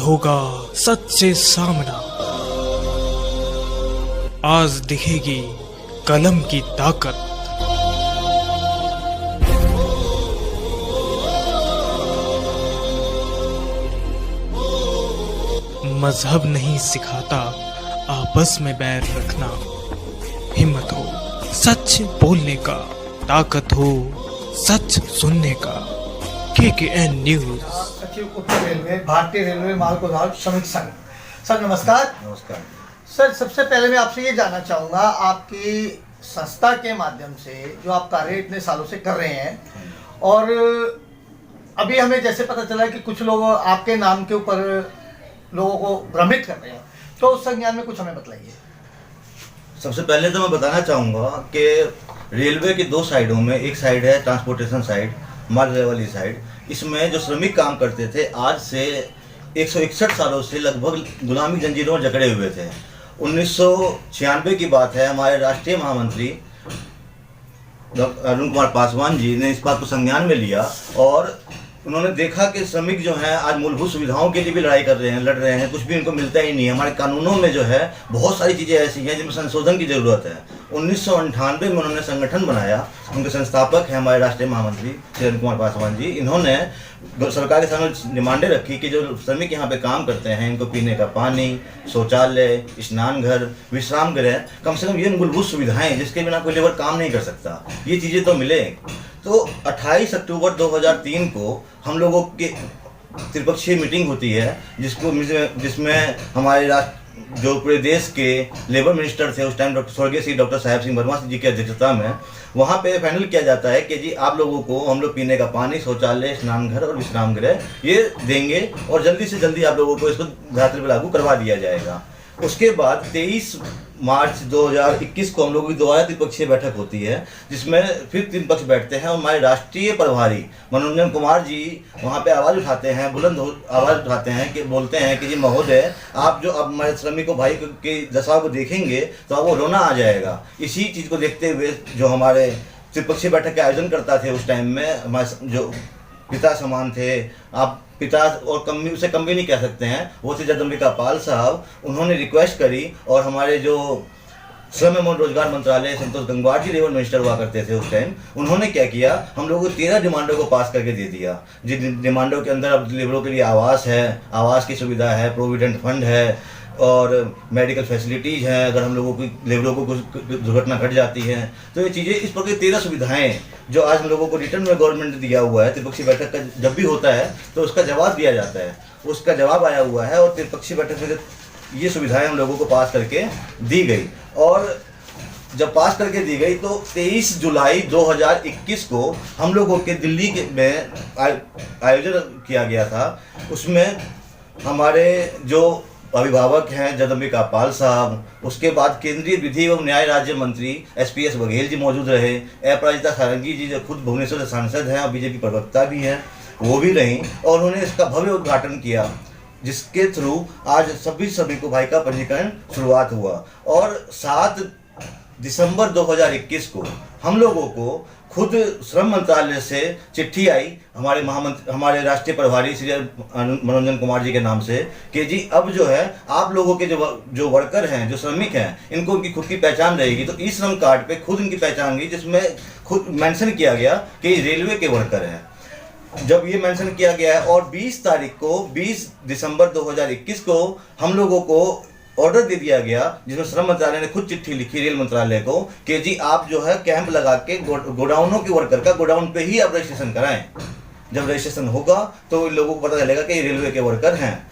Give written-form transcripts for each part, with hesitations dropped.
होगा सच से सामना। आज दिखेगी कलम की ताकत। मजहब नहीं सिखाता आपस में बैर रखना। हिम्मत हो सच बोलने का, ताकत हो सच सुनने का। KKN news. सचिव उत्तर रेलवे, भारतीय रेलवे माल गोदाम श्रमिक संघ। सर नमस्कार। नमस्कार सर, सबसे पहले मैं आपसे ये जानना चाहूँगा, आपकी संस्था के माध्यम से जो आप कार्य इतने सालों से कर रहे हैं, और अभी हमें जैसे पता चला कि कुछ लोग आपके नाम के ऊपर लोगों को भ्रमित कर रहे हैं, तो उस संज्ञान में कुछ हमें बताइए। सबसे पहले तो मैं बताना चाहूँगा कि रेलवे की दो साइडों में, एक साइड है ट्रांसपोर्टेशन साइड, माल वाली साइड, इसमें जो श्रमिक काम करते थे आज से 161 सालों से लगभग गुलामी जंजीरों में जकड़े हुए थे। 1996 की बात है, हमारे राष्ट्रीय महामंत्री अरुण कुमार पासवान जी ने इस बात को संज्ञान में लिया और उन्होंने देखा कि श्रमिक जो हैं आज मूलभूत सुविधाओं के लिए भी लड़ रहे हैं, कुछ भी इनको मिलता ही नहीं है। हमारे कानूनों में जो है बहुत सारी चीज़ें ऐसी हैं जिनमें संशोधन की ज़रूरत है। 1998 में उन्होंने संगठन बनाया, उनके संस्थापक हैं हमारे राष्ट्रीय महामंत्री श्री अरुण कुमार पासवान जी। इन्होंने सरकार के सामने डिमांडें रखी कि जो श्रमिक यहाँ पे काम करते हैं इनको पीने का पानी, शौचालय, स्नान घर, विश्राम गृह, कम से कम ये मूलभूत सुविधाएं जिसके बिना कोई लेबर काम नहीं कर सकता, ये चीज़ें तो मिले। तो 28 अक्टूबर 2003 को हम लोगों की त्रिपक्षीय मीटिंग होती है जिसमें हमारे जो पूरे देश के लेबर मिनिस्टर थे उस टाइम स्वर्गीय श्री डॉक्टर साहेब सिंह वर्मा जी की अध्यक्षता में, वहाँ पे फाइनल किया जाता है कि जी आप लोगों को हम लोग पीने का पानी, शौचालय, स्नान घर और विश्राम गृह ये देंगे और जल्दी से जल्दी आप लोगों को इसको धरातल पर लागू करवा दिया जाएगा। उसके बाद 23 मार्च 2021 को हम लोगों की दोबारा त्रिपक्षीय बैठक होती है जिसमें फिर 3 पक्ष बैठते हैं और हमारे राष्ट्रीय प्रभारी मनोरंजन कुमार जी वहाँ पे आवाज़ उठाते हैं, बुलंद आवाज़ उठाते हैं कि बोलते हैं कि जी महोदय, आप जो अब हमारे श्रमिकों भाई की दशा को देखेंगे तो आपको रोना आ जाएगा। इसी चीज़ को देखते हुए जो हमारे त्रिपक्षीय बैठक के आयोजन करता थे उस टाइम में हमारे जो पिता समान थे, आप पिता और कम उसे कम भी नहीं कह सकते हैं, वो थे जगदम्बिका पाल साहब। उन्होंने रिक्वेस्ट करी और हमारे जो श्रम एवं रोजगार मंत्रालय संतोष गंगवार जी लेबर मिनिस्टर हुआ करते थे उस टाइम, उन्होंने क्या किया, हम लोगों को 13 डिमांडों को पास करके दे दिया। जिन डिमांडों के अंदर अब लेबरों के लिए आवास है, आवास की सुविधा है, प्रोविडेंट फंड है और मेडिकल फैसिलिटीज़ हैं, अगर हम लोगों की लेबरों को कुछ दुर्घटना घट जाती है तो ये चीज़ें, इस प्रकार की 13 सुविधाएं जो आज हम लोगों को रिटर्न में गवर्नमेंट ने दिया हुआ है। त्रिपक्षीय बैठक का जब भी होता है तो उसका जवाब दिया जाता है, उसका जवाब आया हुआ है और त्रिपक्षीय बैठक में ये सुविधाएं हम लोगों को पास करके दी गई। और जब पास करके दी गई तो 23 जुलाई 2021 को हम लोगों के दिल्ली में आयोजन किया गया था। उसमें हमारे जो अभिभावक हैं जगदम्बिका पाल साहब, उसके बाद केंद्रीय विधि एवं न्याय राज्य मंत्री SPS बघेल जी मौजूद रहे, अपराजिता सारंगी जी जो खुद भुवनेश्वर से सांसद हैं और बीजेपी प्रवक्ता भी हैं वो भी रहीं, और उन्होंने इसका भव्य उद्घाटन किया जिसके थ्रू आज सभी श्रमिकों भाई का पंजीकरण शुरुआत हुआ। और 7 दिसंबर 2021 को हम लोगों को खुद श्रम मंत्रालय से चिट्ठी आई हमारे राष्ट्रीय प्रभारी श्री मनोरंजन कुमार जी के नाम से कि जी अब जो है आप लोगों के जो वर्कर हैं, जो श्रमिक हैं, इनको उनकी खुद की पहचान रहेगी। तो ई श्रम कार्ड पे खुद इनकी पहचान गई जिसमें खुद मेंशन किया गया कि रेलवे के वर्कर हैं। जब ये मेंशन किया गया है और 20 दिसंबर 2021 को हम लोगों को ऑर्डर दे दिया गया जिसमें श्रम मंत्रालय ने खुद चिट्ठी लिखी रेल मंत्रालय को कि जी आप जो है कैंप लगा के गोडाउनों के वर्कर का गोडाउन पे ही आप रजिस्ट्रेशन कराएं। जब रजिस्ट्रेशन होगा तो लोगों को पता चलेगा कि ये रेलवे के वर्कर हैं।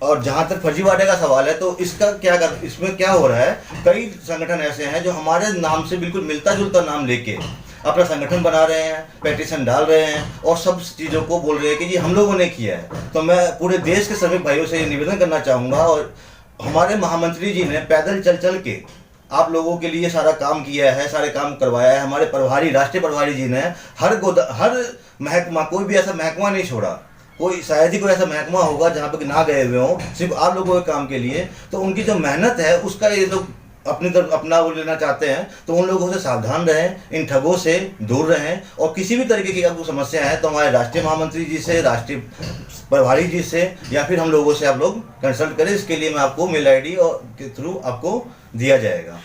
और जहाँ तक फर्जीवाड़े का सवाल है तो इसमें क्या हो रहा है, कई संगठन ऐसे हैं जो हमारे नाम से बिल्कुल मिलता जुलता नाम लेके अपना संगठन बना रहे हैं, पेटिशन डाल रहे हैं और सब चीज़ों को बोल रहे हैं कि जी हम लोगों ने किया है। तो मैं पूरे देश के श्रमिक भाइयों से ये निवेदन करना चाहूँगा, और हमारे महामंत्री जी ने पैदल चल के आप लोगों के लिए सारा काम किया है, सारे काम करवाया है। हमारे प्रभारी, राष्ट्रीय प्रभारी जी ने हर महकमा, कोई भी ऐसा महकमा नहीं छोड़ा, कोई शायद ही कोई ऐसा महकमा होगा जहाँ पे ना गए हुए हों सिर्फ आप लोगों के काम के लिए। तो उनकी जो मेहनत है उसका ये लोग अपनी तरफ अपना वो लेना चाहते हैं, तो उन लोगों से सावधान रहें, इन ठगों से दूर रहें। और किसी भी तरीके की आपको समस्या है तो हमारे राष्ट्रीय महामंत्री जी से, राष्ट्रीय प्रभारी जी से या फिर हम लोगों से आप लोग कंसल्ट करें। इसके लिए मैं आपको मेल ID और के थ्रू आपको दिया जाएगा।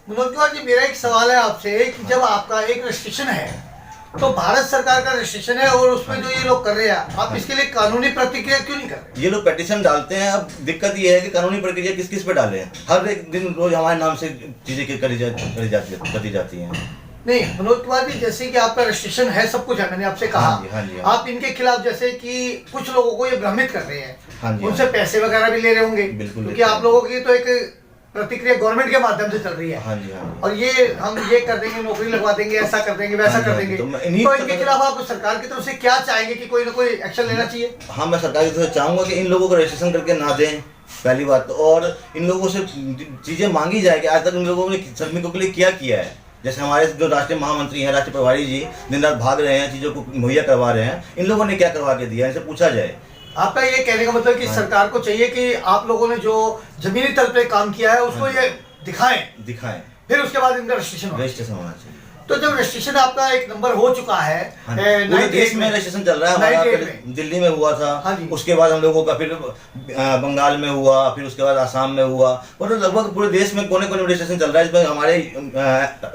मनोज कुमार जी, मेरा एक सवाल है आपसे कि जब आपका एक रजिस्ट्रेशन है तो भारत सरकार का रजिस्ट्रेशन है और उसमें जो ये लोग कर रहे हैं, आप इसके लिए कानूनी प्रतिक्रिया क्यों नहीं कर रहे? ये लोग पेटिशन डालते हैं। अब दिक्कत ये है कि कानूनी प्रक्रिया किस किस पे डालें। हर एक दिन रोज हमारे नाम से चीजें करी जाती हैं। नहीं मनोज कुमार जी, जैसे कि आपका रजिस्ट्रेशन है, सब कुछ है, मैंने आपसे कहा। हाँ जी। आप इनके खिलाफ जैसे कि कुछ लोगों को ये भ्रमित कर रहे हैं, हाँ जी, उनसे पैसे वगैरह भी ले रहे होंगे, बिल्कुल, क्योंकि आप लोगों की तो एक प्रतिक्रिया गवर्नमेंट के माध्यम से चल रही है। हाँ जी। और ये हम ये कर देंगे, नौकरी लगवा देंगे, ऐसा कर देंगे, वैसा कर देंगे। तो इनके खिलाफ आप सरकार की तरफ से क्या चाहेंगे कि कोई ना कोई एक्शन लेना चाहिए? हाँ, मैं सरकार की तरफ से चाहूंगा कि इन लोगों को रजिस्ट्रेशन करके ना दें, पहली बात तो। और इन लोगों से चीजें मांगी जाए कि आज तक इन लोगों ने श्रमिकों के लिए क्या किया है। जैसे हमारे जो राष्ट्रीय महामंत्री हैं, राष्ट्रीय प्रभारी जी दिन रात भाग रहे हैं, चीजों को मुहैया करवा रहे हैं, इन लोगों ने क्या करवा के दिया, इनसे पूछा जाए। आपका ये कहने का मतलब कि सरकार को चाहिए कि आप लोगों ने जो जमीनी तल पे काम किया है उसको ये दिखाएं, फिर उसके बाद इनका रजिस्ट्रेशन होना चाहिए। तो जब रजिस्ट्रेशन आपका एक नंबर हो चुका है, पूरे देश में रजिस्ट्रेशन चल रहा है हमारा। दिल्ली में हुआ था, उसके बाद हम लोगों का फिर बंगाल में हुआ, फिर उसके बाद आसाम में हुआ, और लगभग पूरे देश में कोने कोने रजिस्ट्रेशन चल रहा है। इसमें हमारे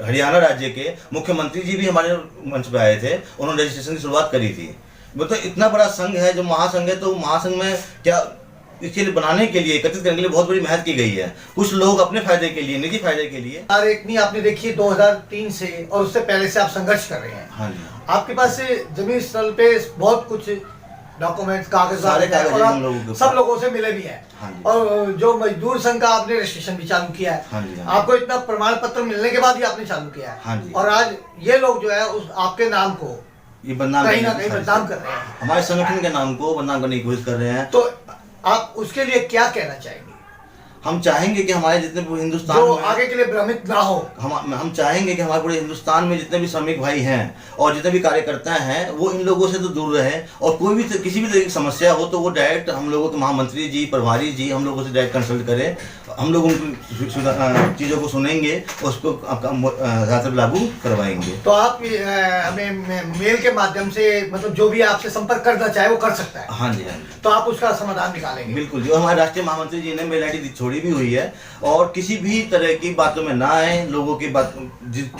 हरियाणा राज्य के मुख्यमंत्री जी भी हमारे मंच पे आए थे, उन्होंने रजिस्ट्रेशन की शुरुआत करी थी। मतलब इतना बड़ा संघ है जो महासंघ है, तो महासंघ में क्या इसके लिए बनाने के लिए, एकत्रित करने के लिए बहुत बड़ी मेहनत की गई है। कुछ लोग अपने फायदे के लिए, निजी फायदे के लिए। और एक नहीं, आपने देखी 2003 से और उससे पहले से आप संघर्ष कर रहे हैं। हाँ जी। आपके पास जमीन स्थल पे बहुत कुछ डॉक्यूमेंट्स, कागजात सब लोगों से मिले भी हैं। हाँ, और जो मजदूर संघ का आपने रजिस्ट्रेशन भी चालू किया है। हाँ, आपको इतना प्रमाण पत्र मिलने के बाद ही आपने चालू किया है। हाँ, और आज ये लोग जो है उस आपके नाम को ये बदनाम कहीं ना कहीं बदनाम कर रहे हैं, हमारे संगठन के नाम को बदनाम करने की कोशिश कर रहे हैं। तो आप उसके लिए क्या कहना चाहेंगे? हम चाहेंगे कि हमारे जितने पूरे हिंदुस्तान जो में आगे के लिए भ्रमित ना हो, हम चाहेंगे कि हमारे पूरे हिंदुस्तान में जितने भी श्रमिक भाई हैं और जितने भी कार्यकर्ता हैं वो इन लोगों से तो दूर रहे। और कोई भी किसी भी तरह की समस्या हो तो वो डायरेक्ट हम लोगों के महामंत्री जी, प्रभारी जी, हम लोगों से डायरेक्ट कंसल्ट करें। हम लोग उनकी चीज़ों को सुनेंगे, उसको लागू करवाएंगे। तो आप हमें मेल के माध्यम से, मतलब जो भी आपसे संपर्क करना चाहे वो कर सकता है। हाँ जी। तो आप उसका समाधान निकालेंगे? बिल्कुल जी। और हमारे राष्ट्रीय महामंत्री जी ने मेल ID छोड़ी भी हुई है। और किसी भी तरह की बातों में ना आए। लोगों की बात,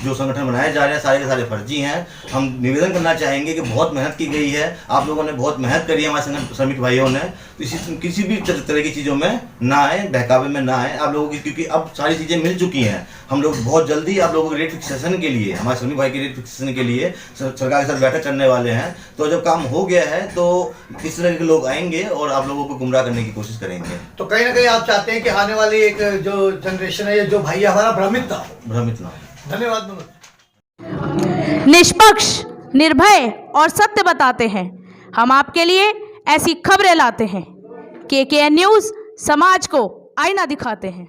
जो संगठन बनाए जा रहे हैं सारे के सारे फर्जी हैं। हम निवेदन करना चाहेंगे कि बहुत मेहनत की गई है, आप लोगों ने बहुत मेहनत करी है, हमारे श्रमिक भाइयों ने। किसी भी तरह की चीज़ों में ना आए, बहकावे में ना आए आप लोगों की, क्योंकि अब सारी चीज़ें मिल चुकी हैं। हम लोग बहुत जल्दी आप लोगों के रेट फिक्सेशन के लिए, हमारे श्रमिक भाई के रेट फिक्सेशन के लिए सरकार के साथ बैठक करने वाले हैं। तो जब काम हो गया है तो इस तरह के लोग आएंगे और आप लोगों को गुमराह करने की कोशिश करेंगे। तो कहीं ना कहीं आप चाहते हैं कि आने वाली एक जो जनरेशन है, जो भाई हमारा भ्रमित ना हो। धन्यवाद मनोज। निष्पक्ष, निर्भय और सत्य बताते हैं। हम आपके लिए ऐसी खबरें लाते हैं। KKN न्यूज़ समाज को आईना दिखाते हैं।